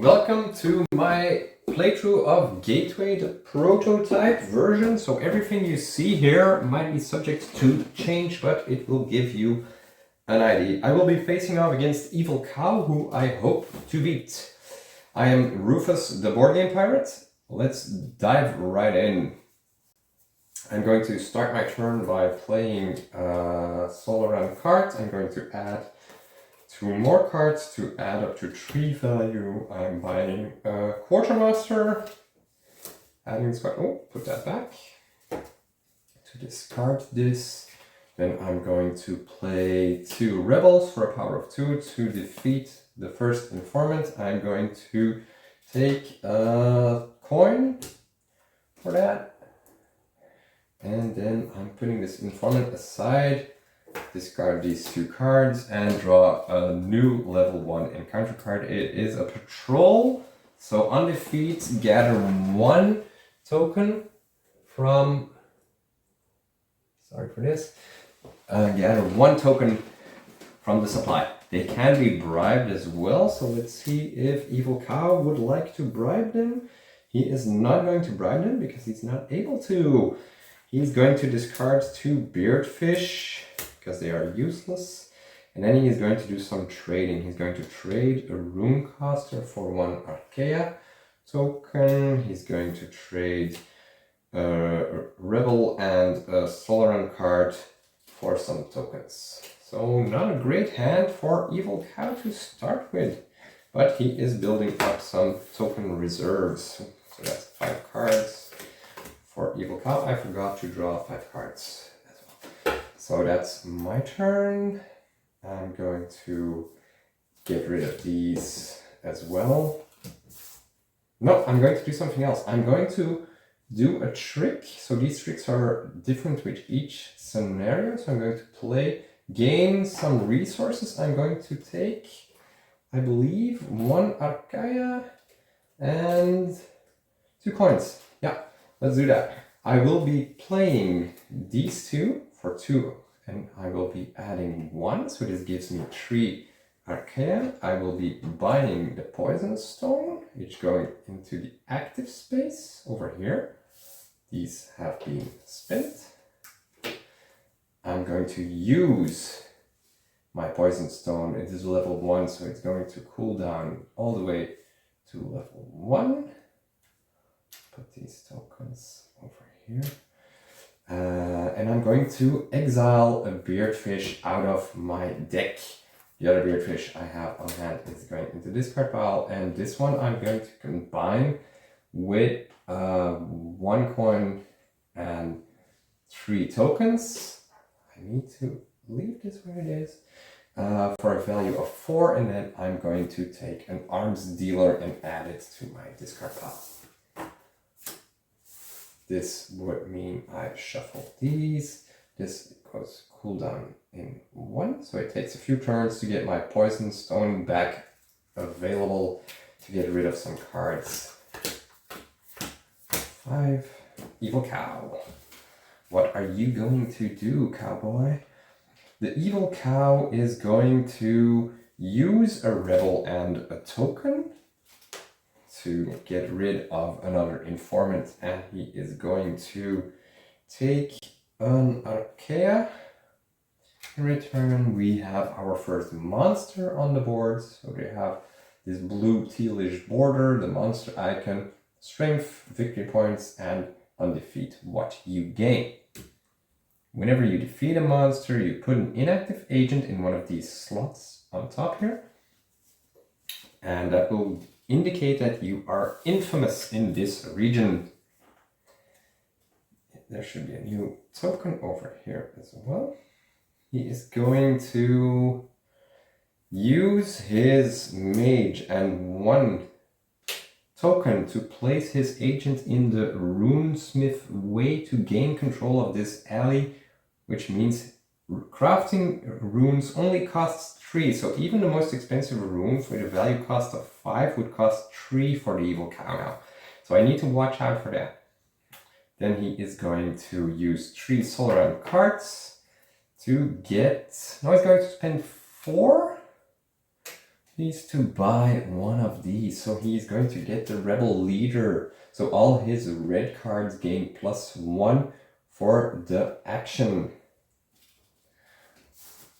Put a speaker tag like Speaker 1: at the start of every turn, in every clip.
Speaker 1: Welcome to my playthrough of Gateway, the prototype version. So everything you see here might be subject to change, but it will give you an idea. I will be facing off against Evil Cow, who I hope to beat. I am Rufus, the board game pirate. Let's dive right in. I'm going to start my turn by playing Solar Run cards. I'm going to add 2 more cards to add up to 3 value. I'm buying a Quartermaster, adding squad. Oh, put that back. To discard this, then I'm going to play 2 Rebels for a power of 2 to defeat the first informant. I'm going to take a coin for that, and then I'm putting this informant aside. Discard these 2 cards and draw a new level 1 encounter card. It is a patrol, so on defeat, gather 1 token from. Sorry for this. Gather 1 token from the supply. They can be bribed as well, so let's see if Evil Cow would like to bribe them. He is not going to bribe them because he's not able to. He's going to discard 2 Beardfish because they are useless. And then he is going to do some trading. He's going to trade a Runecaster for 1 Archaea token. He's going to trade a Rebel and a Solaran card for some tokens. So not a great hand for Evil Cow to start with, but he is building up some token reserves. So that's 5 cards for Evil Cow. I forgot to draw 5 cards. So that's my turn. I'm going to get rid of these as well. No, I'm going to do something else. I'm going to do a trick. So these tricks are different with each scenario. So I'm going to gain some resources. I'm going to take, I believe, 1 Archaea and 2 coins. Yeah, let's do that. I will be playing these 2 for 2, and I will be adding 1, so this gives me 3 Archaea. I will be buying the Poison Stone, which going into the active space over here. These have been spent. I'm going to use my Poison Stone. It is level 1, so it's going to cool down all the way to level 1. Put these tokens over here. And I'm going to exile a Beardfish out of my deck. The other Beardfish I have on hand is going into this card pile, and this one I'm going to combine with 1 coin and 3 tokens. I need to leave this where it is for a value of 4, and then I'm going to take an Arms Dealer and add it to my discard pile. This would mean I shuffle these. This goes cooldown in 1, so it takes a few turns to get my Poison Stone back available to get rid of some cards. 5. Evil Cow. What are you going to do, cowboy? The Evil Cow is going to use a Rebel and a token to get rid of another informant, and he is going to take an Archaea. In return, we have our first monster on the board. So they have this blue tealish border, the monster icon, strength, victory points, and on defeat, what you gain. Whenever you defeat a monster, you put an inactive agent in one of these slots on top here, and that will indicate that you are infamous in this region. There should be a new token over here as well. He is going to use his mage and 1 token to place his agent in the Runesmith way to gain control of this alley, which means crafting runes only costs 3, so even the most expensive runes with a value cost of 5 would cost 3 for the Evil Cow now. So I need to watch out for that. Then he is going to use 3 Solaran cards to get. Now he's going to spend 4. He's to buy one of these, so he's going to get the rebel leader. So all his red cards gain +1 for the action.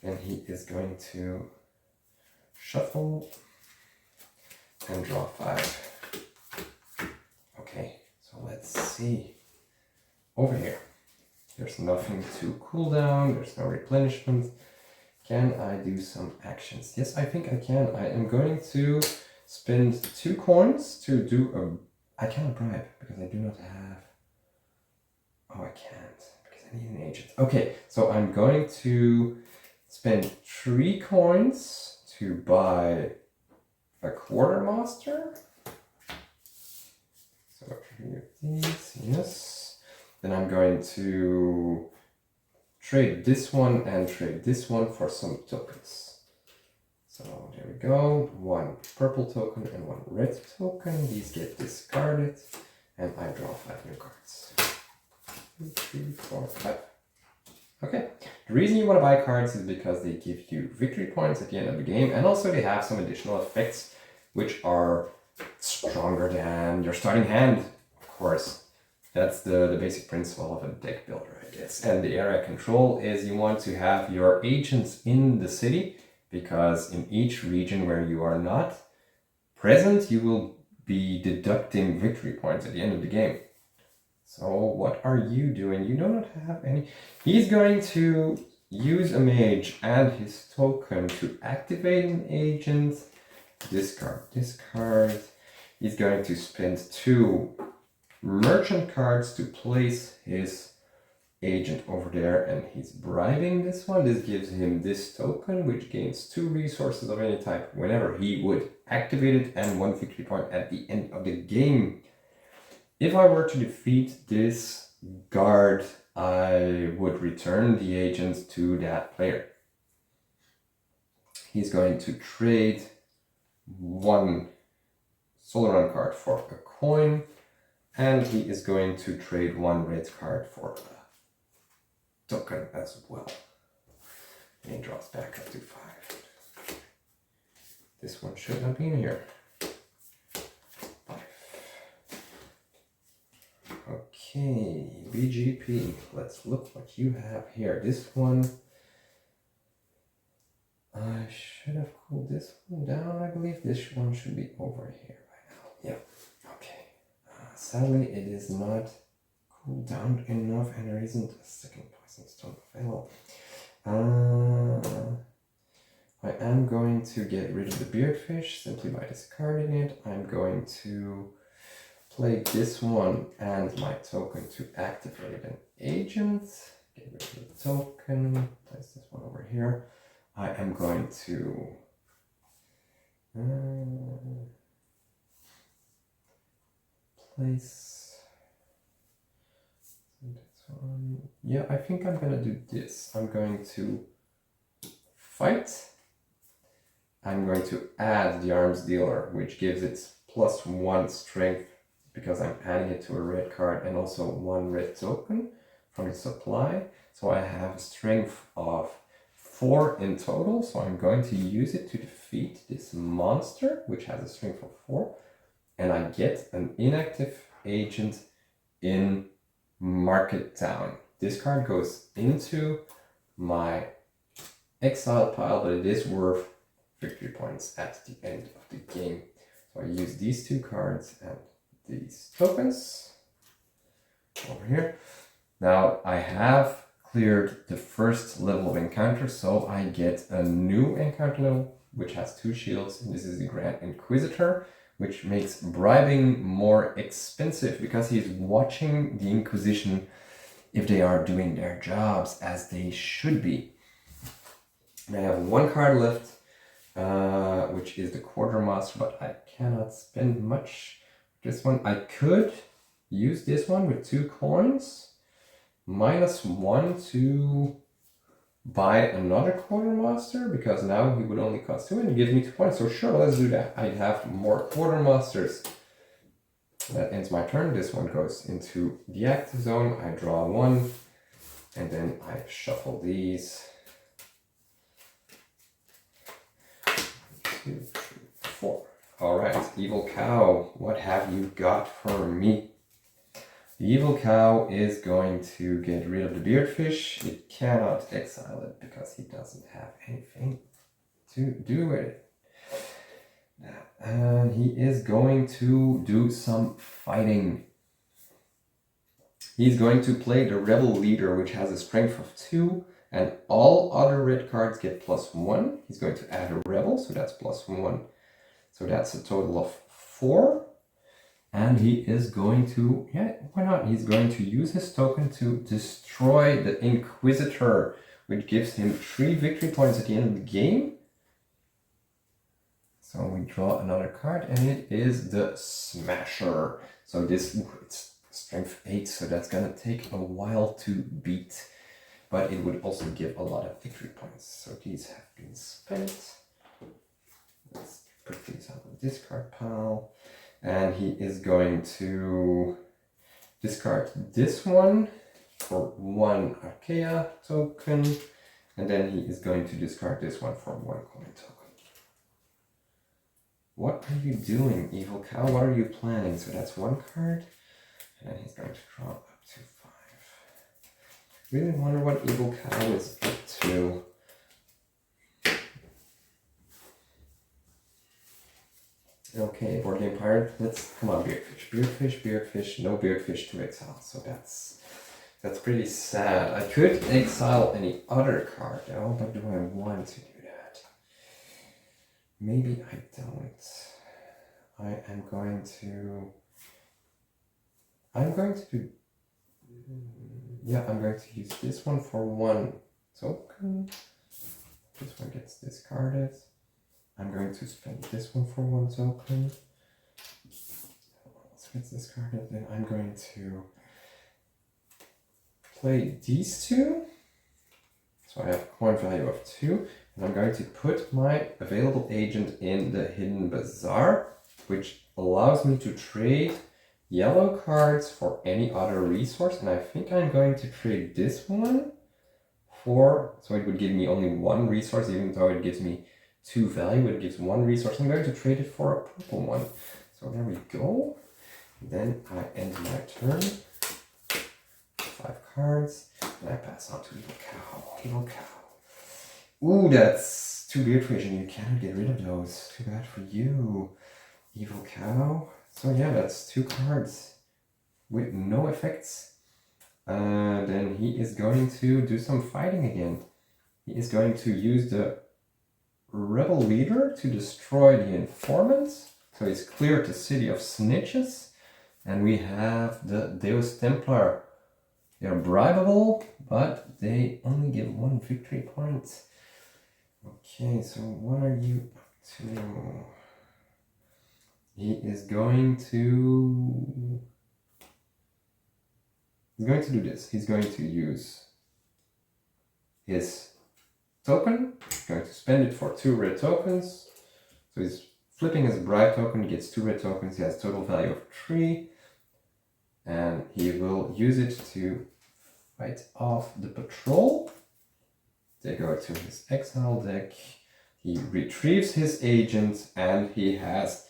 Speaker 1: And he is going to shuffle and draw 5. Okay, so let's see. Over here, there's nothing to cool down, there's no replenishment. Can I do some actions? Yes, I think I can. I am going to spend 2 coins to do a... I cannot bribe because I do not have... Oh, I can't because I need an agent. Okay, so I'm going to spend 3 coins to buy a quartermaster. So here these, yes. Then I'm going to trade this one and trade this one for some tokens. So there we go. 1 purple token and 1 red token. These get discarded and I draw 5 new cards. 2, 3, 4, 5. Okay. The reason you want to buy cards is because they give you victory points at the end of the game, and also they have some additional effects which are stronger than your starting hand, of course. That's the basic principle of a deck builder, I guess. And the area control is you want to have your agents in the city, because in each region where you are not present, you will be deducting victory points at the end of the game. So what are you doing? You do not have any. He's going to use a mage and his token to activate an agent. Discard, discard. He's going to spend 2 merchant cards to place his agent over there, and he's bribing this one. This gives him this token, which gains 2 resources of any type whenever he would activate it, and 1 victory point at the end of the game. If I were to defeat this guard, I would return the agent to that player. He's going to trade 1 Solaran card for a coin, and he is going to trade 1 red card for a token as well. And he draws back up to 5. This one should not be in here. 5. Okay, BGP. Let's look what you have here. This one, I should have cooled this one down. I believe this one should be over here by now. Yeah, okay. Sadly, it is not cooled down enough, and there isn't a second poison stone available. I am going to get rid of the beardfish simply by discarding it. I'm going to play this one and my token to activate an agent. Get rid of the token. Place this one over here. I am going to place this one. Yeah, I think I'm gonna do this. I'm going to fight. I'm going to add the arms dealer, which gives it +1 strength because I'm adding it to a red card, and also 1 red token from its supply. So I have a strength of 4 in total, so I'm going to use it to defeat this monster, which has a strength of 4, and I get an inactive agent in Market Town. This card goes into my exile pile, but it is worth victory points at the end of the game. So I use these 2 cards and these tokens over here. Now I have cleared the first level of encounter, so I get a new encounter level which has 2 shields, and this is the Grand Inquisitor, which makes bribing more expensive because he's watching the Inquisition if they are doing their jobs as they should be. And I have 1 card left, which is the Quartermaster, but I cannot spend much. This one, I could use this one with 2 coins, -1 to buy another Quartermaster, because now he would only cost 2 and give me 2 points. So sure, let's do that. I have more Quartermasters. That ends my turn. This one goes into the active zone. I draw 1, and then I shuffle these. 1, 2, 3, 4. Alright, Evil Cow, what have you got for me? The Evil Cow is going to get rid of the Beardfish. It cannot exile it because he doesn't have anything to do with it. And he is going to do some fighting. He's going to play the Rebel Leader, which has a strength of 2, and all other red cards get +1. He's going to add a Rebel, so that's +1. So that's a total of 4. And he is going to, yeah, why not? He's going to use his token to destroy the Inquisitor, which gives him 3 victory points at the end of the game. So we draw another card, and it is the Smasher. So this, it's strength 8, so that's gonna take a while to beat. But it would also give a lot of victory points. So these have been spent. Let's put these on the discard pile. And he is going to discard this one for 1 Archaea token. And then he is going to discard this one for 1 coin token. What are you doing, Evil Cow? What are you planning? So that's 1 card. And he's going to draw up to 5. Really wonder what Evil Cow is up to. Okay, board game pirate. Let's come on, Beardfish, Beardfish, Beardfish. No Beardfish to exile. So that's pretty sad. I could exile any other card though, but do I want to do that? Maybe I don't. I'm going to do. Yeah, I'm going to use this one for 1 token. This one gets discarded. I'm going to spend this one for 1 token. This gets discarded. Then I'm going to play these 2. So I have a coin value of 2. And I'm going to put my available agent in the Hidden Bazaar, which allows me to trade yellow cards for any other resource. And I think I'm going to trade this one for, so it would give me only 1 resource, even though it gives me 2 value, it gives 1 resource. I'm going to trade it for a purple one. So there we go. Then I end my turn. 5 cards. And I pass on to Evil Cow. Evil Cow. Ooh, that's 2 Beardfish, and you cannot get rid of those. Too bad for you, Evil Cow. So yeah, that's 2 cards with no effects. Then he is going to do some fighting again. He is going to use the Rebel Leader to destroy the informants. So he's cleared the city of snitches. And we have the Deus Templar. They're bribable, but they only give 1 victory point. Okay, so what are you up to? He is going to... He's going to do this. He's going to use his token. He's going to spend it for 2 red tokens. So he's flipping his bribe token, gets 2 red tokens. He has total value of 3. And he will use it to fight off the patrol. They go to his exile deck. He retrieves his agent, and he has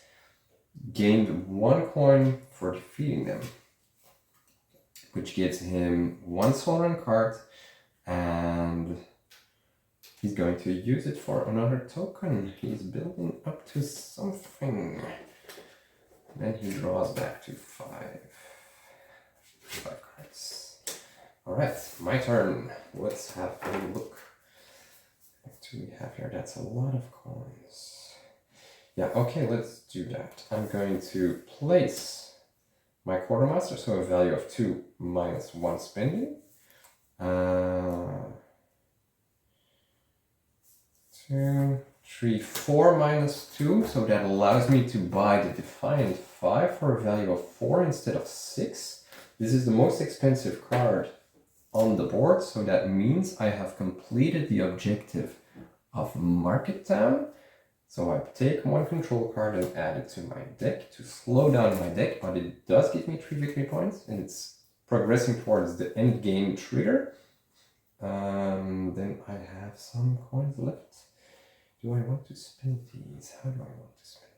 Speaker 1: gained 1 coin for defeating them, which gives him 1 Sovereign card, and he's going to use it for another token. He's building up to something. Then he draws back to 5 cards. Alright, my turn. Let's have a look. What do we have here? That's a lot of coins. Yeah, okay, let's do that. I'm going to place my Quartermaster, so a value of 2 minus 1 spending. 2, 3, 4 minus 2, so that allows me to buy the Defiant 5 for a value of 4 instead of 6. This is the most expensive card on the board, so that means I have completed the objective of Market Town. So I take 1 control card and add it to my deck to slow down my deck, but it does give me 3 victory points, and it's progressing towards the end game trigger. Then I have some coins left. Do I want to spend these? How do I want to spend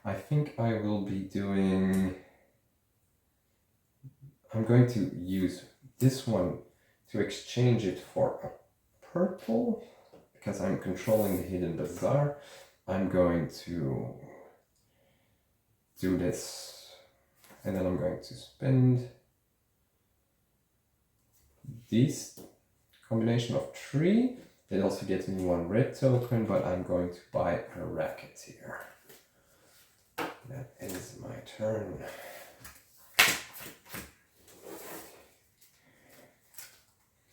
Speaker 1: I think I will be doing... I'm going to use this one to exchange it for a purple, because I'm controlling the hidden bazaar. I'm going to do this, and then I'm going to spend this combination of 3. It also gets me 1 red token, but I'm going to buy a racket here. That is my turn.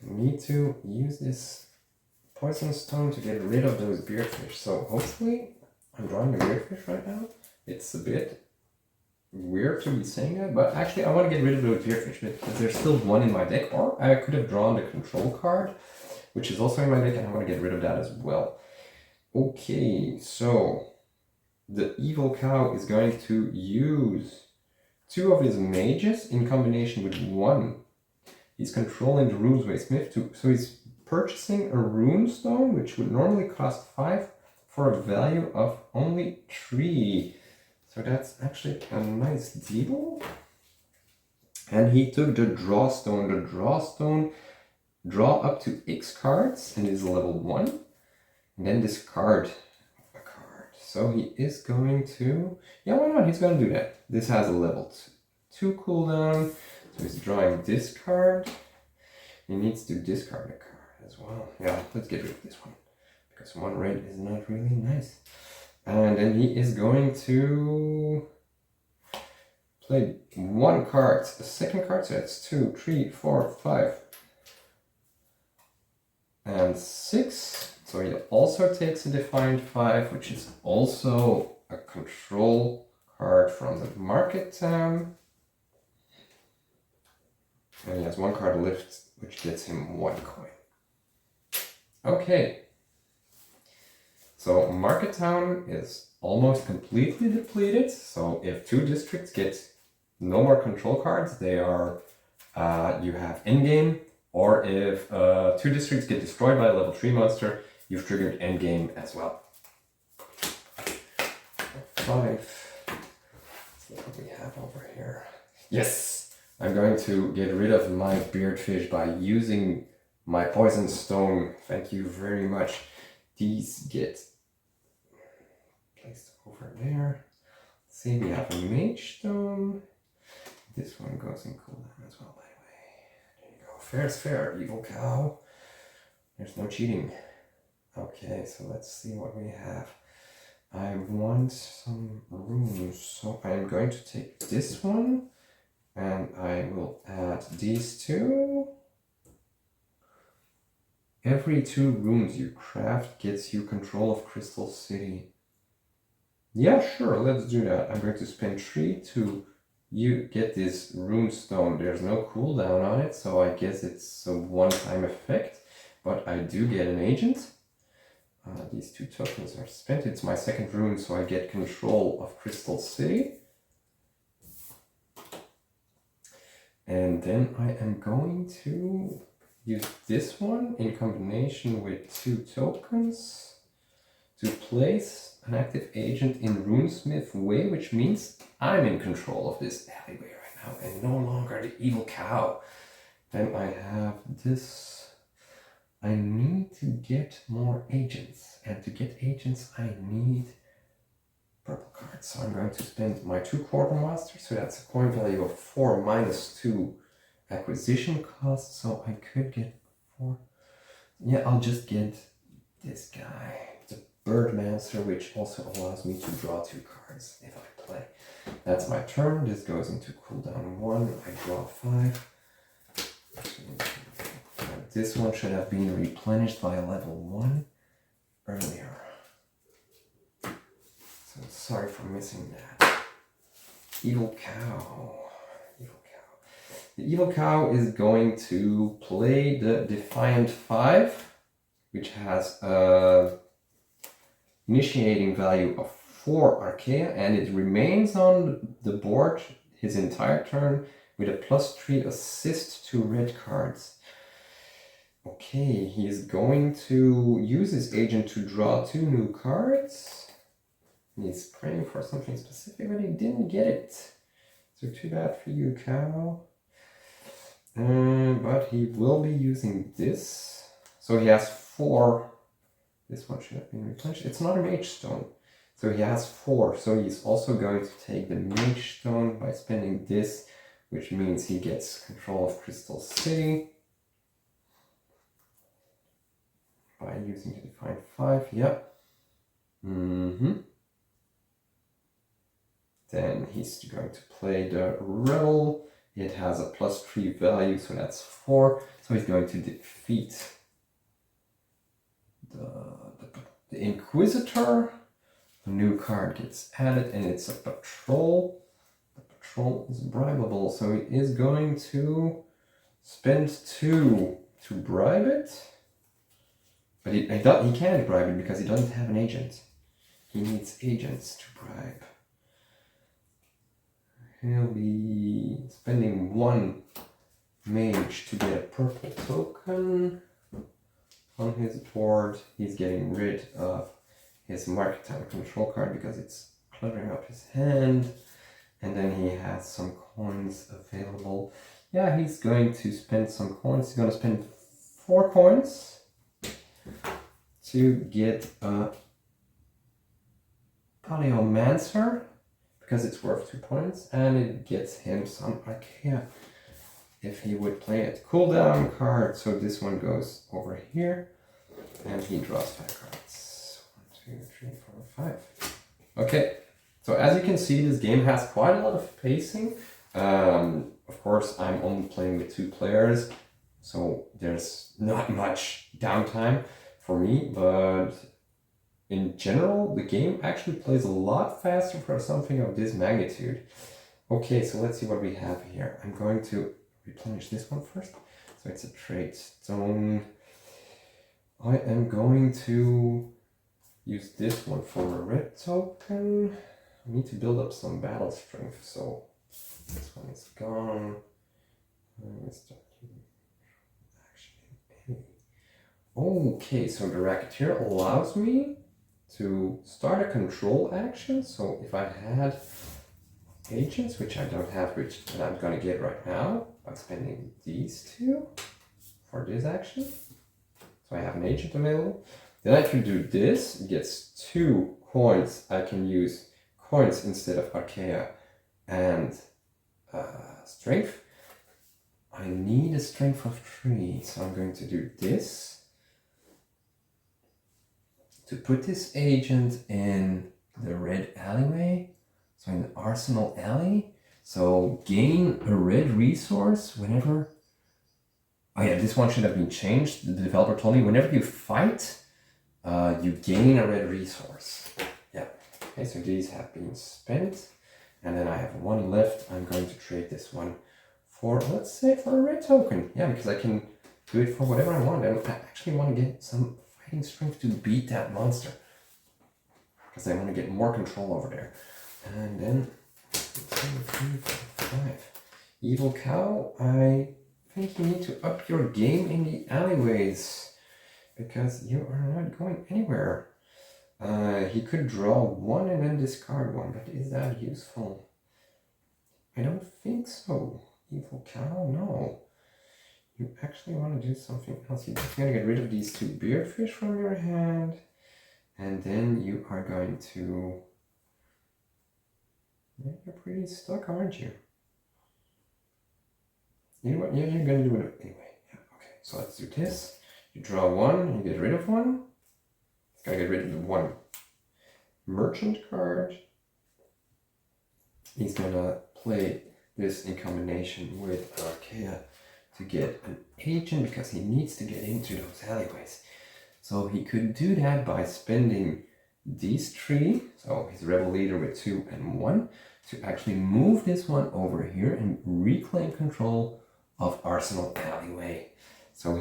Speaker 1: I need to use this poison stone to get rid of those beardfish. So hopefully, I'm drawing a beardfish right now. It's a bit weird to be saying that, but actually I want to get rid of those beardfish because there's still 1 in my deck, or I could have drawn the control card, which is also in my deck, and I want to get rid of that as well. Okay, so the evil cow is going to use 2 of his mages in combination with 1. He's controlling the Runesway Smith too, so he's purchasing a rune stone, which would normally cost 5 for a value of only 3. So that's actually a nice deal. And he took the draw stone. The draw stone, draw up to X cards, and is level 1. And then discard a card. So he is going to... Yeah, why not? He's going to do that. This has a level 2 cooldown. So he's drawing this card. He needs to discard a card as well. Yeah, let's get rid of this one, because 1 red is not really nice. And then he is going to play 1 card, the second card, so that's 2, 3, 4, 5, and 6. So he also takes a Defiant 5, which is also a control card from the market town. And he has 1 card left, which gets him 1 coin. Okay. So Market Town is almost completely depleted. So if 2 districts get no more control cards, they are you have endgame. Or if 2 districts get destroyed by a level 3 monster, you've triggered endgame as well. 5. Let's see what we have over here. Yes, I'm going to get rid of my beardfish by using my poison stone. Thank you very much. These get placed over there. Let's see, we have a mage stone. This one goes in cooldown as well, by the way. There you go. Fair is fair, evil cow. There's no cheating. Okay, so let's see what we have. I want some runes, so I'm going to take this one, and I will add these 2. Every 2 runes you craft gets you control of Crystal City. Yeah, sure, let's do that. I'm going to spend 3 to get this rune stone. There's no cooldown on it, so I guess it's a one-time effect, but I do get an agent. These 2 tokens are spent. It's my second rune, so I get control of Crystal City. And then I am going to use this one in combination with 2 tokens to place an active agent in Runesmith Way, which means I'm in control of this alleyway right now and no longer the evil cow. Then I have this. I need to get more agents, and to get agents I need purple cards. So I'm going to spend my 2 quartermasters, so that's a coin value of 4 minus 2 acquisition cost, so I could get 4. Yeah, I'll just get this guy, the Birdmancer, which also allows me to draw 2 cards if I play. That's my turn. This goes into cooldown 1. I draw 5. This one should have been replenished by level 1 earlier. So sorry for missing that. Evil cow. Evil cow. The evil cow is going to play the Defiant 5, which has a initiating value of 4 Archaea, and it remains on the board his entire turn with a +3 assist to red cards. Okay, he is going to use his agent to draw 2 new cards. He's praying for something specific, but he didn't get it. So too bad for you, cow. But he will be using this. So he has 4. This one should have been replenished. It's not a mage stone. So he has 4. So he's also going to take the mage stone by spending this, which means he gets control of Crystal City. By using the Define 5, yep. Then he's going to play the Rebel. It has a +3 value, so that's 4. So he's going to defeat the Inquisitor. A new card gets added, and it's a Patrol. The Patrol is bribable, so he is going to spend 2 to bribe it. But he can't bribe it because he doesn't have an agent. He needs agents to bribe. He'll be spending 1 mage to get a purple token. On his board, he's getting rid of his Marketing control card because it's cluttering up his hand. And then he has some coins available. Yeah, he's going to spend some coins. He's going to spend 4 coins to get a Paleomancer because it's worth 2 points, and it gets him some Archaea if he would play it. Cooldown card, so this one goes over here, and he draws 5 cards. 1, 2, 3, 4, 5. Okay, so as you can see, this game has quite a lot of pacing. Of course, I'm only playing with 2 players, so there's not much downtime for me, but in general, the game actually plays a lot faster for something of this magnitude. Okay, so let's see what we have here. I'm going to replenish this one first. So it's a trade stone. I am going to use this one for a red token. I need to build up some battle strength, so this one is gone. Okay, so the Racketeer allows me to start a control action. So if I had agents, which I don't have, which I'm going to get right now by spending these 2 for this action. So I have an agent available. Then I can do this. It gets 2 coins. I can use coins instead of Archaea and strength. I need a strength of 3, so I'm going to do this. To put this agent in the red alleyway, so in the Arsenal Alley, so gain a red resource whenever... Oh yeah, this one should have been changed. The developer told me whenever you fight, you gain a red resource. Yeah, okay, so these have been spent. And then I have 1 left. I'm going to trade this one for, let's say, for a red token. Yeah, because I can do it for whatever I want. And I actually want to get some fighting strength to beat that monster, because I want to get more control over there. And then 2, 3, 4, 5. Evil cow, I think you need to up your game in the alleyways because you are not going anywhere. He could draw 1 and then discard 1, but is that useful? I don't think so. Evil cow, no. You actually want to do something else. You're just going to get rid of these 2 beardfish from your hand. And then you are going to... Yeah, you're pretty stuck, aren't you? You know what? Yeah, you're going to do it anyway. Yeah, okay, so let's do this. You draw 1, you get rid of 1. It's going to get rid of the 1 merchant card. He's going to play this in combination with Archaea to get an agent because he needs to get into those alleyways. So he could do that by spending these 3, so his rebel leader with 2 and 1, to actually move this one over here and reclaim control of Arsenal Alleyway. So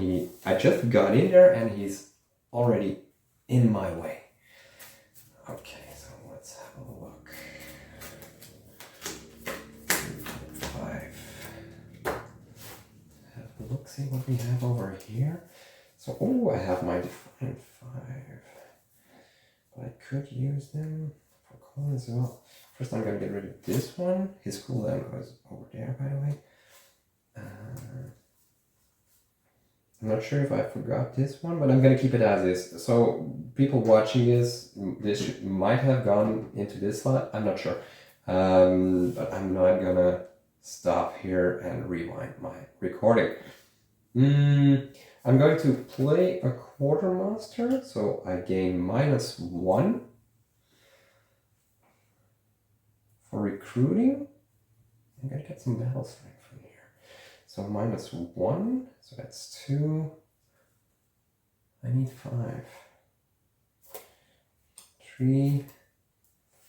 Speaker 1: I just got in there and he's already in my way. Okay, so let's have a look. 5. Have a look, see what we have over here. So, oh, I have my Define 5. But I could use them 4 coins as well. First I'm gonna get rid of this one. His cooldown goes over there, by the way. I'm not sure if I forgot this one, but I'm gonna keep it as is. So people watching this might have gone into this slot. I'm not sure, but I'm not gonna stop here and rewind my recording. I'm going to play a quartermaster, so I gain -1 for recruiting. I'm gonna get some battle strength from here. So -1, so that's 2. I need 5. 3,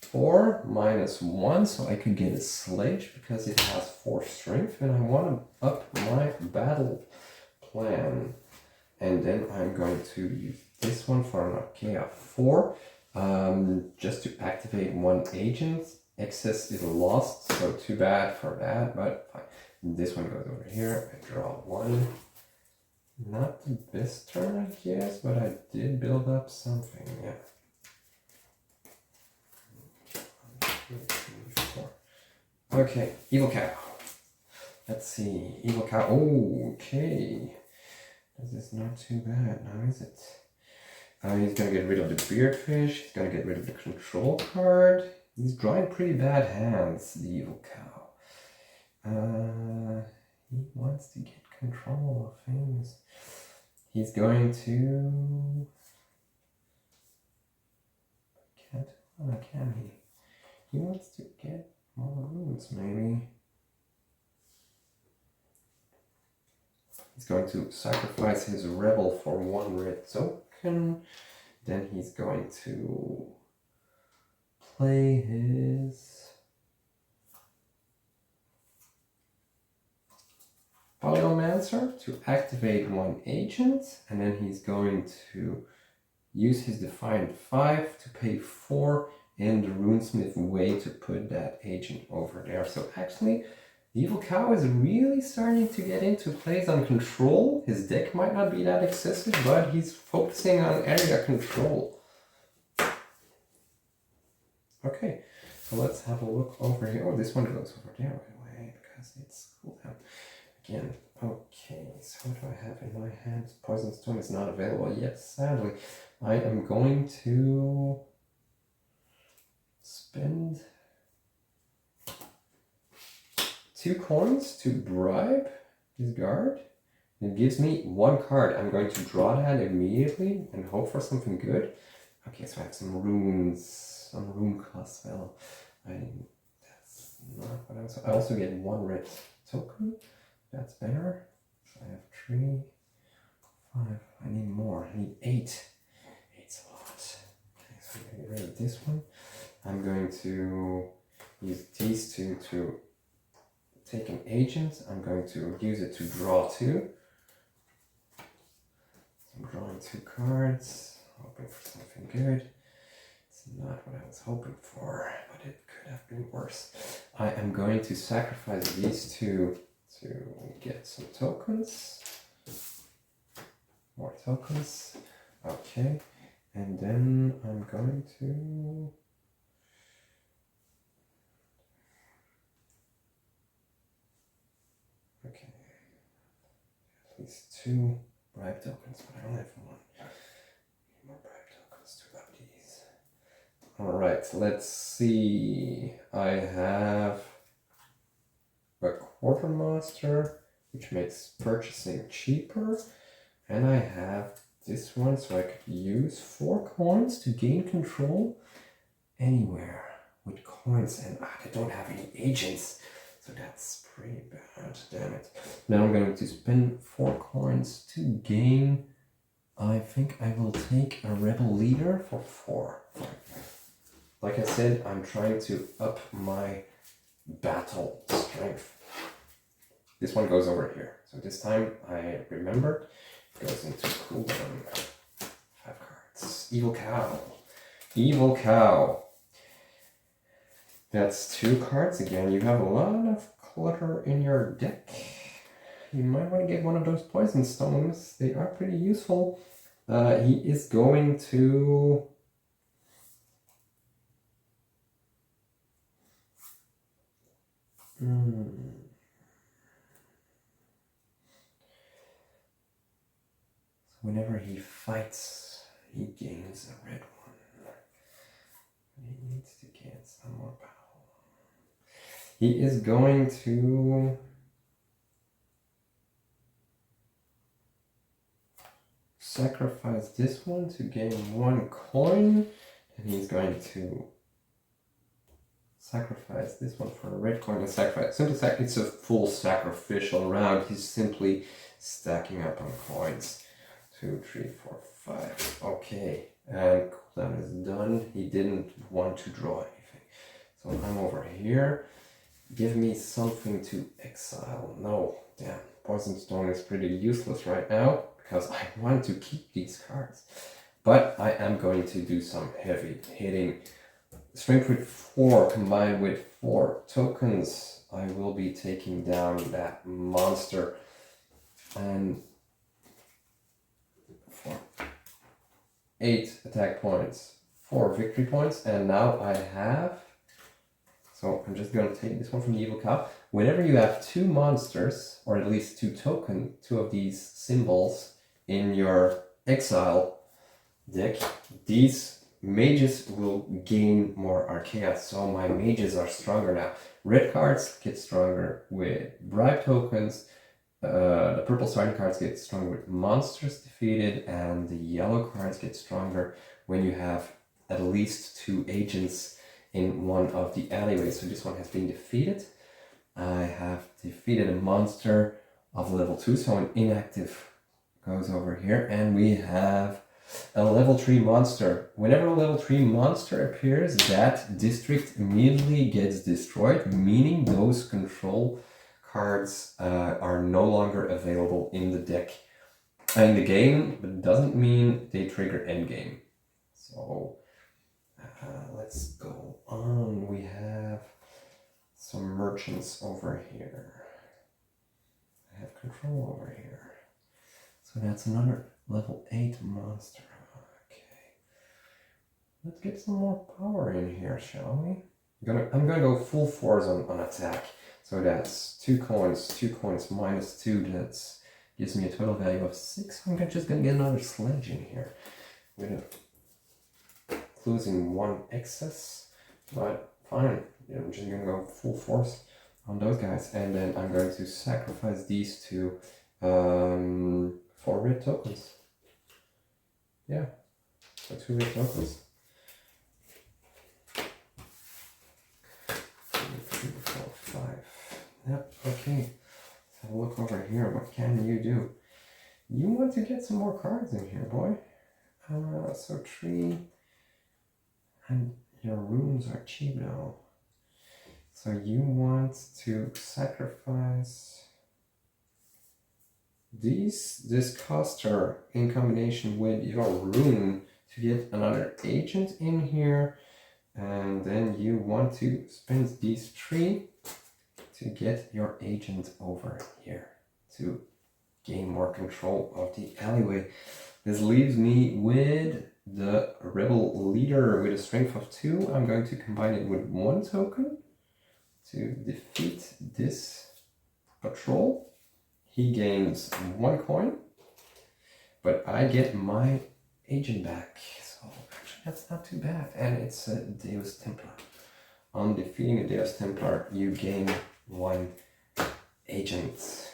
Speaker 1: 4, -1, so I could get a sledge because it has 4 strength, and I want to up my battle plan. And then I'm going to use this one for an arcade of 4, just to activate 1 agent. Excess is lost, so too bad for that, but fine. This one goes over here. I draw 1. Not the best turn, I guess, but I did build up something, yeah. 1, 2, 3, 4. Okay, Evil Cow. Let's see, Evil Cow. Oh, okay. This is not too bad, now is it? He's gonna get rid of the Beardfish. He's gonna get rid of the control card. He's drawing pretty bad hands, the Evil Cow. He wants to get control of things. He's going to... can he? He wants to get more runes, maybe. He's going to sacrifice his rebel for 1 red token. Then he's going to play his Polymancer to activate 1 agent, and then he's going to use his Defiant 5 to pay 4 in the Runesmith way to put that agent over there. So actually, the Evil Cow is really starting to get into plays on control. His deck might not be that excessive, but he's focusing on area control. Okay, so let's have a look over here. Oh, this one goes over there right away because it's cooldown. Again, okay, so what do I have in my hand? Poison Stone is not available yet, sadly. I am going to spend 2 coins to bribe his guard. It gives me 1 card. I'm going to draw that immediately and hope for something good. Okay, so I have some runes, some rune costs. Well, that's not what I was. I also get 1 red token. That's better. So I have 3, 5. I need more. I need 8. 8's a lot. Okay, so I'm going to get rid of this one. I'm going to use these 2 to take an agent. I'm going to use it to draw 2. So I'm drawing 2 cards, hoping for something good. It's not what I was hoping for, but it could have been worse. I am going to sacrifice these 2 to get some tokens. More tokens. Okay. And then I'm going to... Okay. At least 2 bribe tokens, but I only have 1. Need more bribe tokens to up these. Alright, let's see. I have a quartermaster, which makes purchasing cheaper, and I have this one, so I could use 4 coins to gain control anywhere with coins, and I don't have any agents, so that's pretty bad, damn it. Now I'm going to spend 4 coins to gain, I think I will take a rebel leader for 4. Like I said, I'm trying to up my battle strength. This one goes over here. So this time I remembered. It goes into cooldown. 5 cards. Evil Cow. Evil Cow. That's 2 cards again. You have a lot of clutter in your deck. You might want to get one of those poison stones. They are pretty useful. He is going to Whenever he fights, he gains a red one. He needs to get some more power. He is going to sacrifice this one to gain 1 coin, and he's going to sacrifice this one for a red coin and sacrifice. It's a full sacrificial round. He's simply stacking up on coins. 2, 3, 4, 5. Okay, and cooldown is done. He didn't want to draw anything. So I'm over here. Give me something to exile. No, damn. Poison Stone is pretty useless right now because I want to keep these cards. But I am going to do some heavy hitting. Strength with 4 combined with 4 tokens. I will be taking down that monster. And for 8 attack points, 4 victory points, and now I have, so I'm just going to take this one from the Evil Cow. Whenever you have 2 monsters, or at least 2 of these symbols in your exile deck, these mages will gain more Archaea, so my mages are stronger now. Red cards get stronger with bribe tokens. The purple starting cards get stronger with monsters defeated, and the yellow cards get stronger when you have at least 2 agents in one of the alleyways. So this one has been defeated. I have defeated a monster of level 2, so an inactive goes over here, and we have a level 3 monster. Whenever a level 3 monster appears, that district immediately gets destroyed, meaning those control cards are no longer available in the deck in the game, but it doesn't mean they trigger endgame. So let's go on. We have some merchants over here. I have control over here. So that's another level 8 monster. Okay. Let's get some more power in here, shall we? I'm gonna go full force on attack. So that's 2 coins minus 2. That gives me a total value of 6. I'm just gonna get another sledge in here. With losing 1 excess, but fine. I'm just gonna go full force on those guys, and then I'm going to sacrifice these 2 for red tokens. Yeah, for 2 red tokens. 3, 4, 5. Yep, okay. Let's have a look over here. What can you do? You want to get some more cards in here, boy. So 3, and your runes are cheap now. So you want to sacrifice this caster in combination with your rune to get another agent in here, and then you want to spend these 3 to get your agent over here to gain more control of the alleyway. This leaves me with the rebel leader with a strength of 2. I'm going to combine it with 1 token to defeat this patrol. He gains 1 coin, but I get my agent back. So actually that's not too bad. And it's a Deus Templar. On defeating a Deus Templar, you gain 1 agent.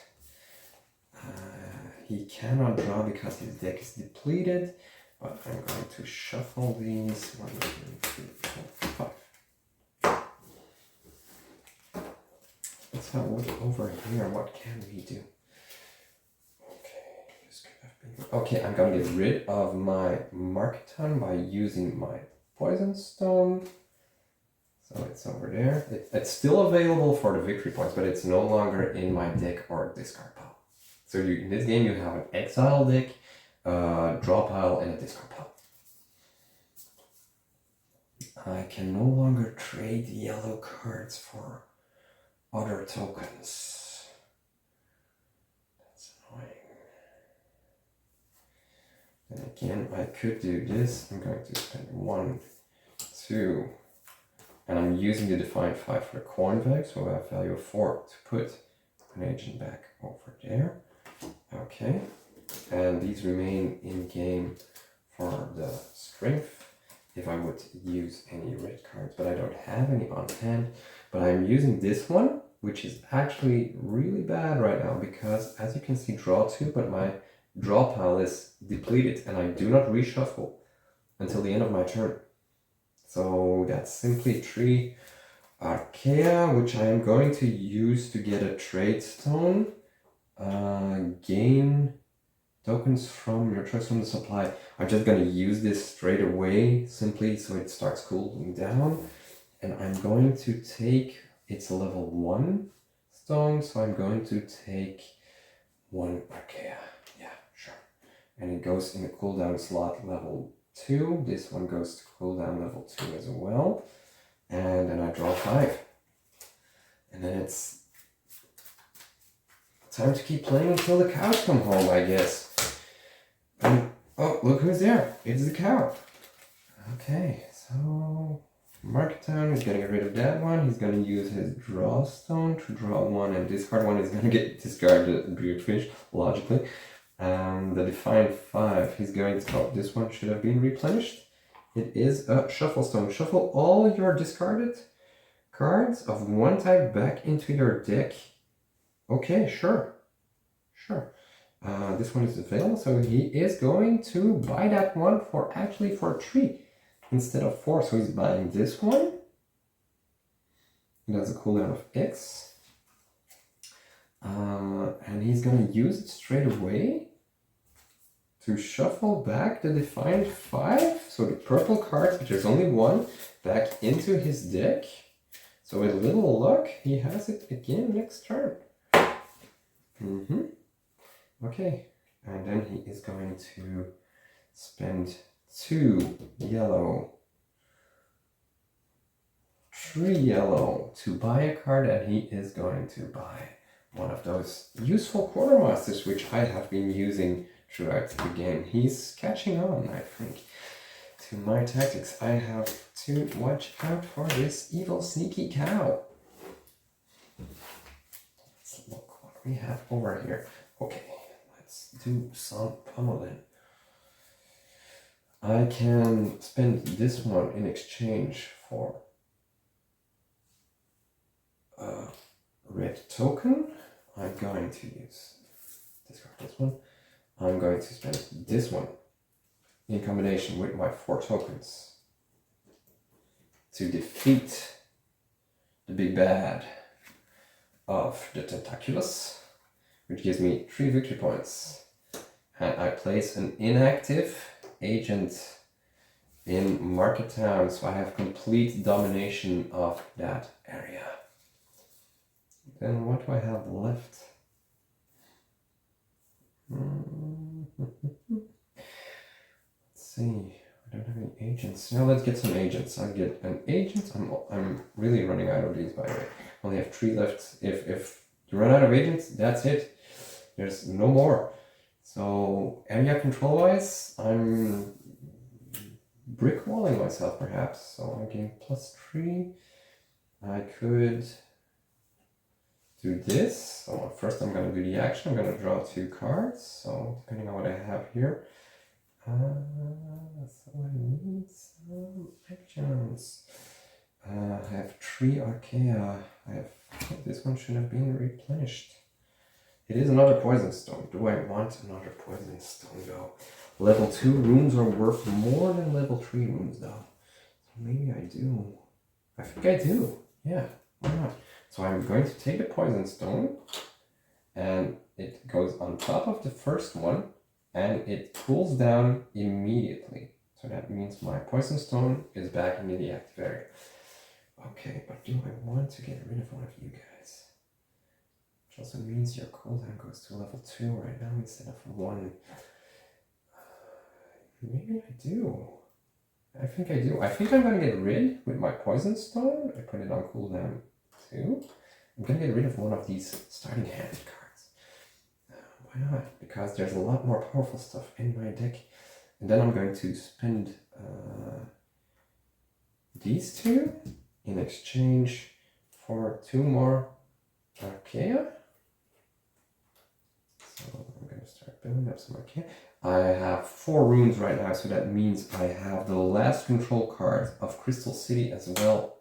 Speaker 1: He cannot draw because his deck is depleted, but I'm going to shuffle these. 1, 2, 3, 4, 5. Let's have a look over here. What can we do? Okay, this could have been... Okay, I'm going to get rid of my Marketon by using my Poison Stone. So it's over there. It's still available for the victory points, but it's no longer in my deck or discard pile. So in this game you have an exile deck, draw pile, and a discard pile. I can no longer trade yellow cards for other tokens. That's annoying. Then again, I could do this. I'm going to spend 1, 2, And I'm using the define 5 for the coin value, so I have value of 4 to put an agent back over there. Okay, and these remain in game for the strength if I would use any red cards, but I don't have any on hand. But I'm using this one, which is actually really bad right now because, as you can see, draw 2, but my draw pile is depleted and I do not reshuffle until the end of my turn. So that's simply 3 Archaea, which I am going to use to get a trade stone. Gain tokens from your choice from the supply. I'm just going to use this straight away, simply so it starts cooling down. And I'm going to take, it's a level 1 stone, so I'm going to take 1 Archaea. Yeah, sure. And it goes in the cooldown slot level 2. This one goes to cooldown level 2 as well. And then I draw 5. And then it's time to keep playing until the cows come home, I guess. And, oh, look who's there. It's the cow. Okay, so Marketown is getting rid of that one. He's going to use his draw stone to draw 1, and discard 1 is going to get discarded, Beardfish, logically. The define 5, he's going to, oh, this one should have been replenished. It is a shuffle stone. Shuffle all your discarded cards of one type back into your deck. Okay, sure. Sure. This one is available, so he is going to buy that one for 3 instead of 4. So he's buying this one. That's a cooldown of X. And he's going to use it straight away to shuffle back the defined 5. So the purple cards, which is only 1, back into his deck. So with a little luck, he has it again next turn. Okay, and then he is going to spend 2 yellow, 3 yellow to buy a card, and he is going to buy one of those useful quartermasters, which I have been using throughout the game. He's catching on, I think, to my tactics. I have to watch out for this evil sneaky cow. Let's look what we have over here. Okay, let's do some pummeling. I can spend this one in exchange for a red token. I'm going to use discard this one. I'm going to spend this one in combination with my 4 tokens to defeat the big bad of the Tentaculus, which gives me 3 victory points. And I place an inactive agent in Marketown, so I have complete domination of that area. Then what do I have left? Let's see. I don't have any agents. Now let's get some agents. I get an agent. I'm really running out of these, by the way. I only have 3 left. If you run out of agents, that's it. There's no more. So area control wise, I'm brick walling myself perhaps. So I gain +3. I could do this. So first I'm going to do the action. I'm going to draw 2 cards. So depending on what I have here. So I need some actions. I have 3 Archaea. This one should have been replenished. It is another poison stone. Do I want another poison stone though? Level 2 runes are worth more than level 3 runes though. So maybe I do. I think I do. Yeah, why not? So I'm going to take the poison stone and it goes on top of the first one and it cools down immediately. So that means my poison stone is back in the active area. Okay, but do I want to get rid of one of you guys? Which also means your cooldown goes to level 2 right now instead of 1. Maybe I do. I think I do. I think I'm going to get rid with my poison stone. I put it on cooldown 2. I'm going to get rid of one of these starting hand cards. Why not? Because there's a lot more powerful stuff in my deck. And then I'm going to spend these 2 in exchange for 2 more Archaea. So I'm going to start building up some Archaea. I have 4 runes right now, so that means I have the last control card of Crystal City as well.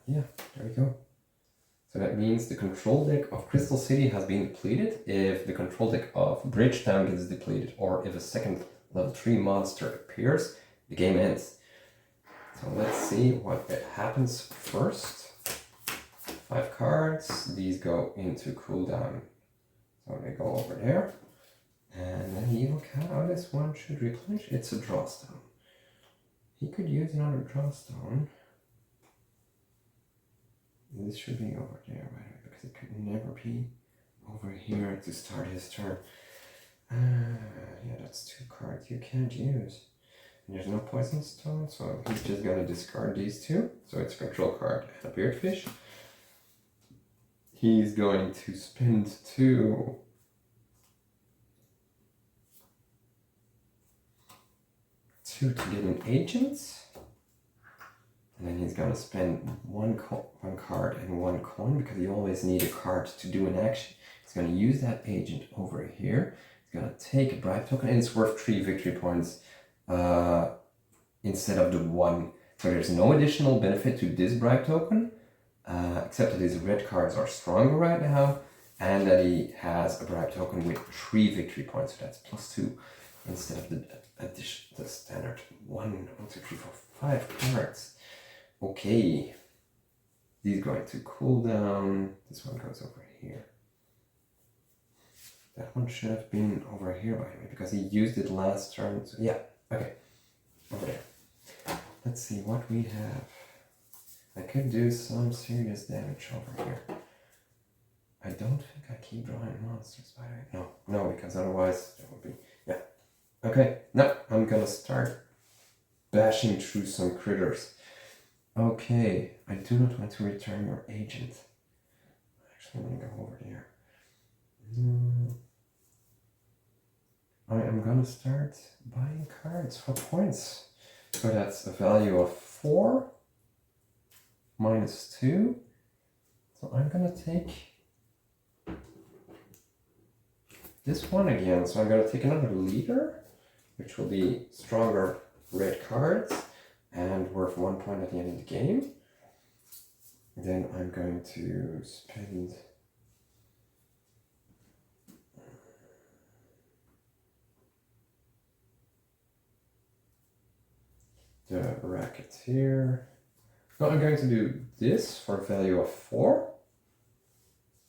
Speaker 1: Yeah, there we go. So that means the control deck of Crystal City has been depleted if the control deck of Bridgetown gets depleted, or if a second level 3 monster appears, the game ends. So let's see what happens first. 5 cards, these go into cooldown. So they go over there. And then evil cow, this one should replenish. It's a drawstone. He could use another drawstone. This should be over there, right? Because it could never be over here to start his turn. Yeah, that's 2 cards you can't use. And there's no poison stone, so he's just gonna discard these 2. So it's a control card and a beardfish. He's going to spend 2 to get an agent. And then he's gonna spend one card and 1 coin, because you always need a card to do an action. He's gonna use that agent over here. He's gonna take a bribe token, and it's worth 3 victory points instead of the 1. So there's no additional benefit to this bribe token, except that his red cards are stronger right now, and that he has a bribe token with 3 victory points. So that's +2 instead of the standard 1, 2, 3, 4, 5 cards. Okay, these are going to cool down. This one goes over here. That one should have been over here by the way, because he used it last turn. So yeah, okay, over there. Let's see what we have. I could do some serious damage over here. I don't think I keep drawing monsters by the way. No, because otherwise it would be, yeah. Okay, now I'm gonna start bashing through some critters. Okay, I do not want to return your agent. Actually, I'm gonna go over there. I am gonna start buying cards for points. So that's a value of 4 minus 2. So I'm gonna take this one again. So I'm gonna take another leader, which will be stronger red cards and worth 1 point at the end of the game. Then I'm going to spend the Racketeer. No, I'm going to do this for a value of 4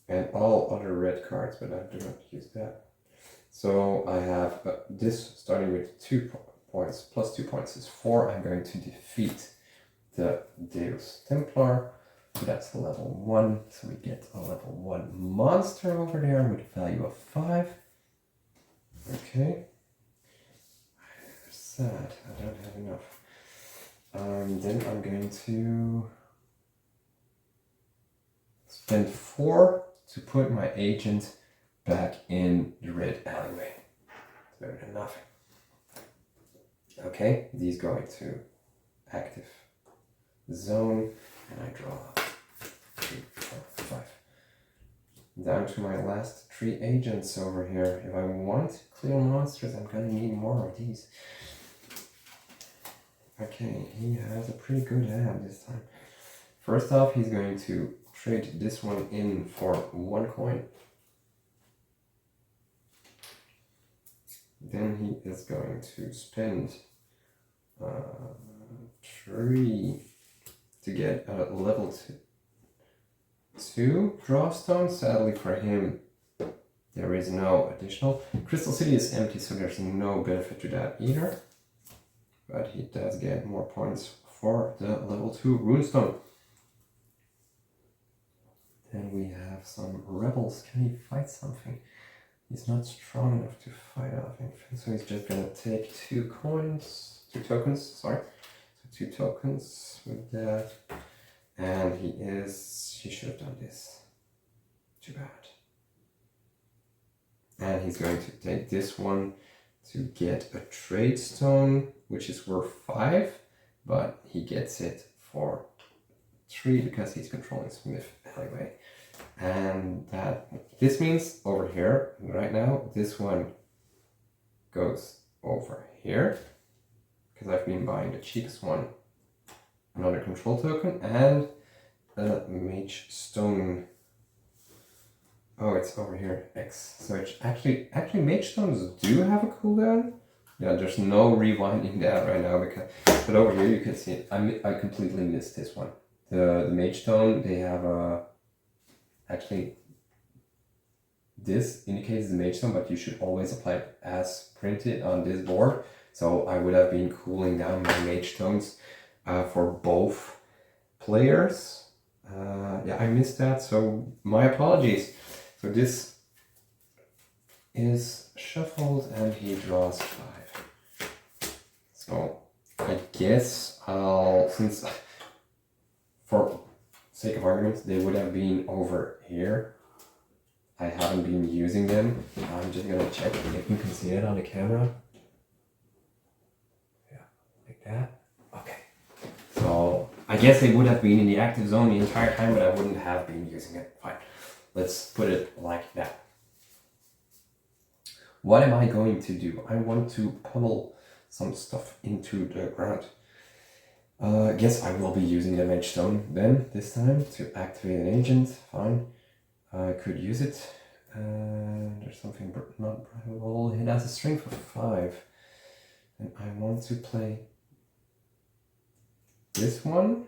Speaker 1: and all other red cards, but I do not use that. So I have this starting with 2 points, plus 2 points is 4. I'm going to defeat the Deus Templar. So that's level 1. So we get a level 1 monster over there with a value of 5. Okay. Sad, I don't have enough. Then I'm going to spend 4 to put my agent back in the red alleyway. It's better than nothing. Okay, these go into active zone, and I draw 3, 4, 5. Down to my last 3 agents over here. If I want to clear monsters, I'm gonna need more of these. Okay, he has a pretty good hand this time. First off, he's going to trade this one in for 1 coin. Then he is going to spend 3 to get a level 2 drawstone. Sadly for him, there is no additional. Crystal City is empty, so there's no benefit to that either. But he does get more points for the level 2 runestone. Then we have some rebels. Can he fight something? He's not strong enough to fight off anything, so he's just gonna take 2 tokens, sorry. So 2 tokens with that. And he should have done this. Too bad. And he's going to take this one to get a trade stone, which is worth 5, but he gets it for 3 because he's controlling Smith alleyway. And this means over here right now, this one goes over here because I've been buying the cheapest one, another control token, and a mage stone. Oh, it's over here, X. So it's actually mage stones do have a cooldown. Yeah, there's no rewinding that right now but over here you can see it. I completely missed this one. The mage stone, they have a actually this indicates the mage stone, but you should always apply it as printed on this board. So I would have been cooling down my mage stones for both players. Yeah, I missed that, so my apologies. So this is shuffled and he draws 5. So I guess since for sake of argument they would have been over here, I haven't been using them. I'm just gonna check if you can see it on the camera. Yeah, like that. Okay. So I guess they would have been in the active zone the entire time, but I wouldn't have been using it. Fine. Let's put it like that. What am I going to do? I want to pummel some stuff into the ground. Guess I will be using the mage stone then this time to activate an agent. Fine. I could use it. There's something not bribable. It has a strength of 5. And I want to play this one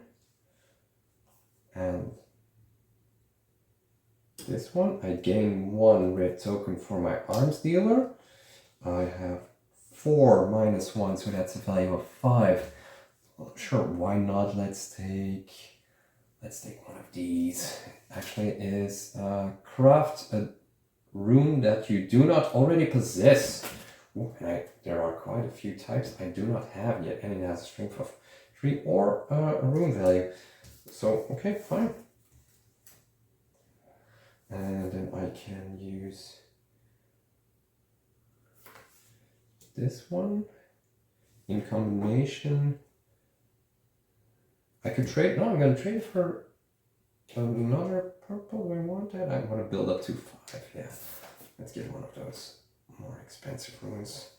Speaker 1: and this one. I gain 1 red token for my arms dealer. I have 4 minus 1, so that's a value of 5. Well, sure, why not? Let's take one of these. Actually, it is craft a rune that you do not already possess. Ooh, and there are quite a few types I do not have yet, and it has a strength of 3 or a rune value. So, okay, fine. And then I can use this one in combination. I could trade. No, I'm going to trade for another purple. I want that. I want to build up to 5. Yeah, let's get one of those more expensive runes.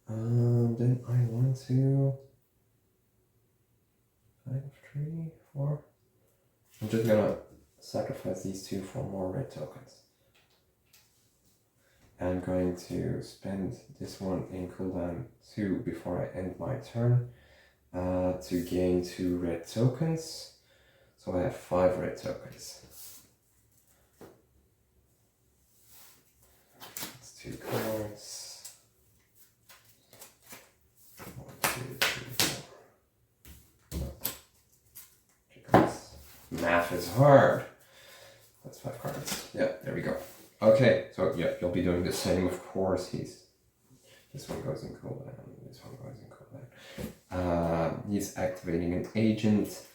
Speaker 1: Then I want to 5, 3, 4. I'm just gonna sacrifice these 2 for more red tokens. I'm going to spend this one in cooldown 2 before I end my turn to gain 2 red tokens. So I have 5 red tokens. It's 2 cards. 1, 2, 3, 4. 3 cards. Math is hard. That's 5 cards. Yeah, there we go. Okay, so yeah, you'll be doing the same, of course. This one goes in cooldown, this one goes in cooldown. He's activating an agent.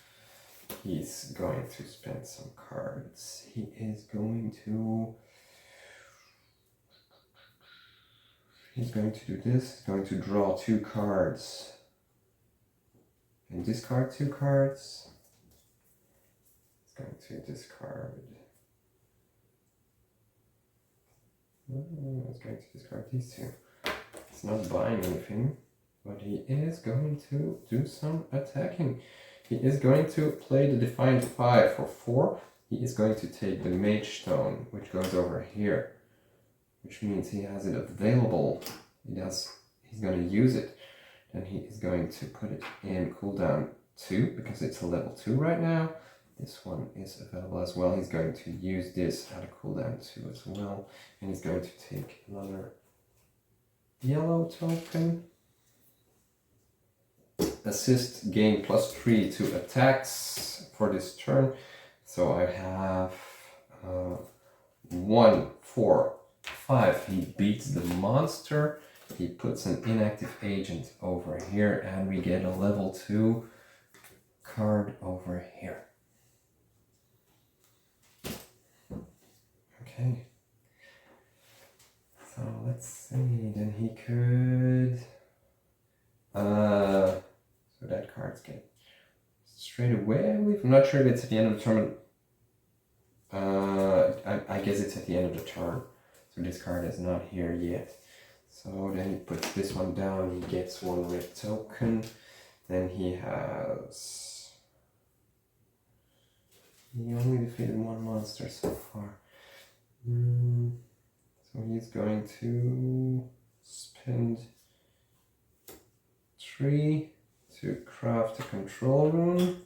Speaker 1: He's going to spend some cards. He is going to do this. He's going to draw 2 cards and discard 2 cards. He's going to discard. He's going to discard these 2. He's not buying anything, but he is going to do some attacking. He is going to play the Defiant 5 for 4. He is going to take the Mage Stone, which goes over here, which means he has it available. He's going to use it. Then he is going to put it in cooldown 2 because it's a level 2 right now. This one is available as well. He's going to use this at a cooldown 2 as well. And he's going to take another yellow token. Assist, gain +3 to attacks for this turn. So I have 1, 4, 5. He beats the monster. He puts an inactive agent over here, and we get a level 2 card over here. Okay. So let's see. Then he could. So So that card's get straight away, I believe. I'm not sure if it's at the end of the turn. I guess it's at the end of the turn. So this card is not here yet. So then he puts this one down, he gets one red token. Then he has... He only defeated one monster so far. So he's going to spend 3 to craft a control rune.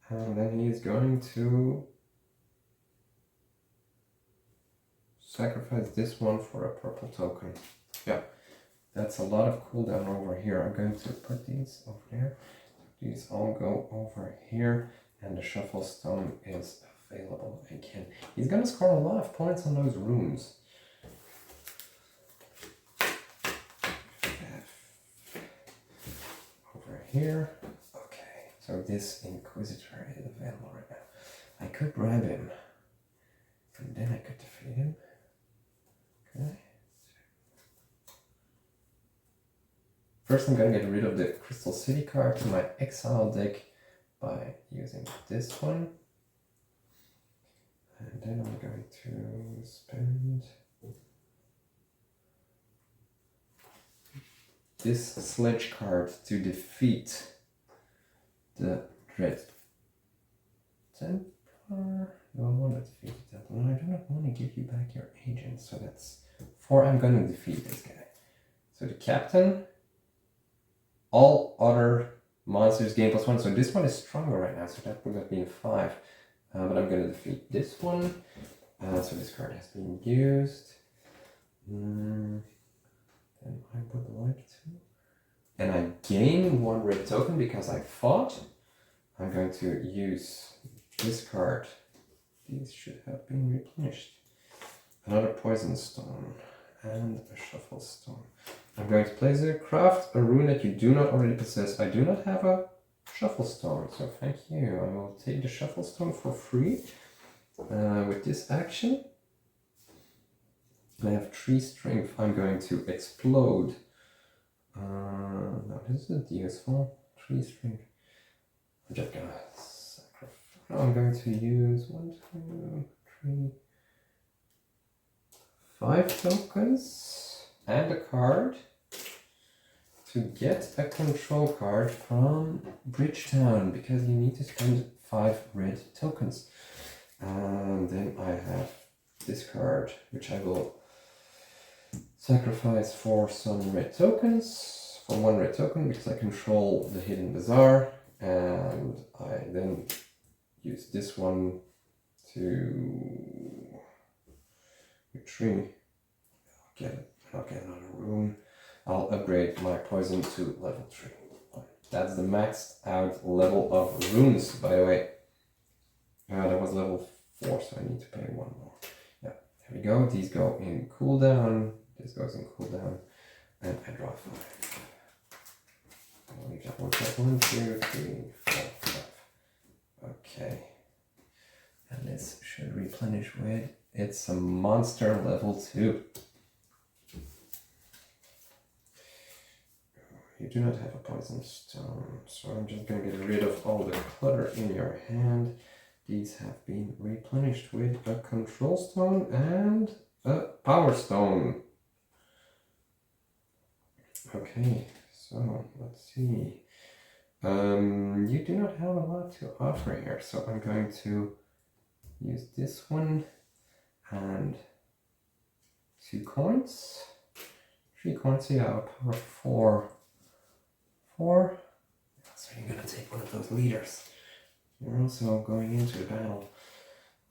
Speaker 1: And then he's going to sacrifice this one for a purple token. Yeah, that's a lot of cooldown over here. I'm going to put these over there. These all go over here, and the shuffle stone is available again. He's going to score a lot of points on those runes. Over here. Okay, so this Inquisitor is available right now. I could grab him, and then I could defeat him. Okay. First, I'm going to get rid of the Crystal City card to my exile deck by using this one. And then I'm going to spend this Sledge card to defeat the Dread Templar. No, I want to defeat the Templar. No, I do not want to give you back your agent, so that's 4. I'm going to defeat this guy. So the Captain, all other monsters gain +1. So this one is stronger right now, so that would have been 5. But I'm going to defeat this one. So this card has been used. And I would like to. And I gain 1 red token because I fought. I'm going to use this card. These should have been replenished. Another poison stone and a shuffle stone. I'm going to place a craft a rune that you do not already possess. I do not have a shuffle stone, so thank you. I will take the shuffle stone for free with this action. I have 3 strength. I'm going to explode. No, this isn't useful. 3 strength. I'm just gonna sacrifice. No, I'm going to use 1, 2, 3, 5 tokens and a card to get a control card from Bridgetown, because you need to spend 5 red tokens. And then I have this card, which I will sacrifice for some red tokens, for 1 red token, because I control the Hidden Bazaar, and I then use this one to retreat. I'll get another rune. I'll upgrade my poison to level 3. That's the maxed out level of runes, by the way. That was level 4, so I need to pay 1 more. Yeah, there we go. These go in cooldown. This goes in cooldown. And I draw 5. I'll leave that one for 1, 2, 3, 4, 5. Okay. And this should replenish with, it's a monster level 2. You do not have a poison stone, so I'm just going to get rid of all the clutter in your hand. These have been replenished with a control stone and a power stone. Okay, so let's see. You do not have a lot to offer here, so I'm going to use this one and 2 coins. 3 coins, yeah, power 4. 4. So you're going to take one of those leaders. You're also going into the battle.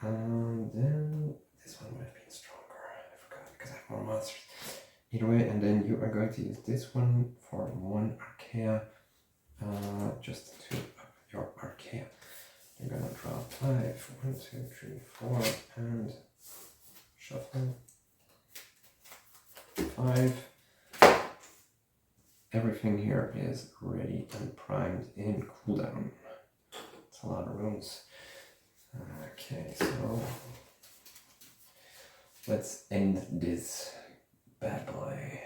Speaker 1: And then this one would have been stronger. I forgot because I have more monsters. Either way, and then you are going to use this one for 1 Archaea. Just to up your Archaea. You're going to draw 5. 1, 2, 3, 4. And shuffle. 5. Everything here is ready and primed in cooldown. It's a lot of runes. Okay, so let's end this bad boy.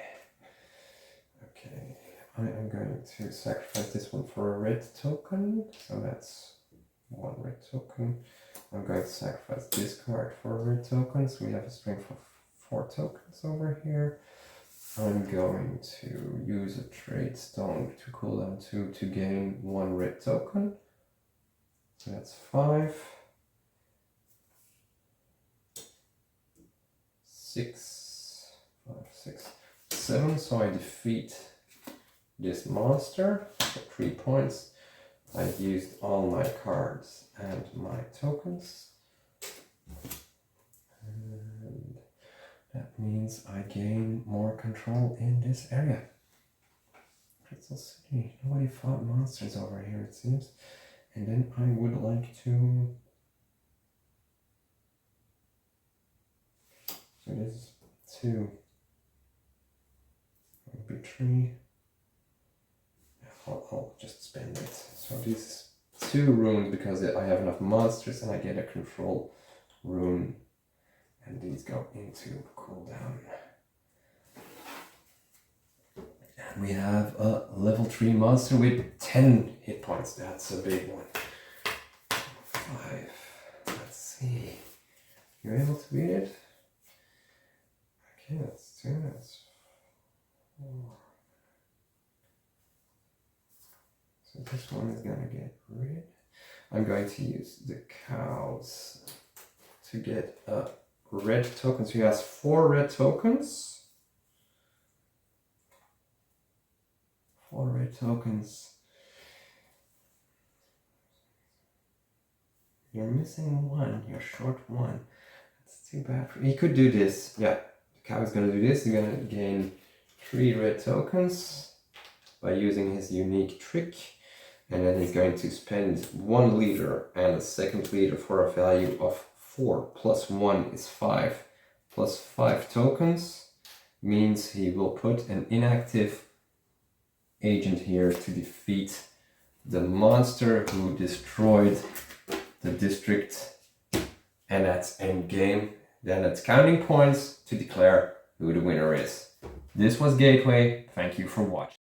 Speaker 1: Okay, I am going to sacrifice this one for a red token, so that's one red token. I'm going to sacrifice this card for a red token, so we have a strength of 4 tokens over here. I'm going to use a trade stone to cool down 2 to gain 1 red token. So that's 5. 6, 5, 6, 7. So I defeat this monster for 3 points. I used all my cards and my tokens. And that means I gain more control in this area. Crystal City. Nobody fought monsters over here, it seems. And then I would like to... So this is 2. That would be 3. I'll just spend it. So this is 2 runes because I have enough monsters and I get a control rune. And these go into cooldown. And we have a level 3 monster with 10 hit points. That's a big one. 5. Let's see. You're able to beat it? Okay, that's 2. That's 4. So this one is gonna get rid. I'm going to use the cows to get a red token. So he has 4 red tokens. 4 red tokens. You're missing 1. You're short 1. That's too bad. He could do this. Yeah, the cow is gonna do this. He's gonna gain 3 red tokens by using his unique trick. And then he's going to spend 1 leader and a second leader for a value of 4. Plus 1 is 5. Plus 5 tokens means he will put an inactive agent here to defeat the monster who destroyed the district. And that's end game. Then it's counting points to declare who the winner is. This was Gateway. Thank you for watching.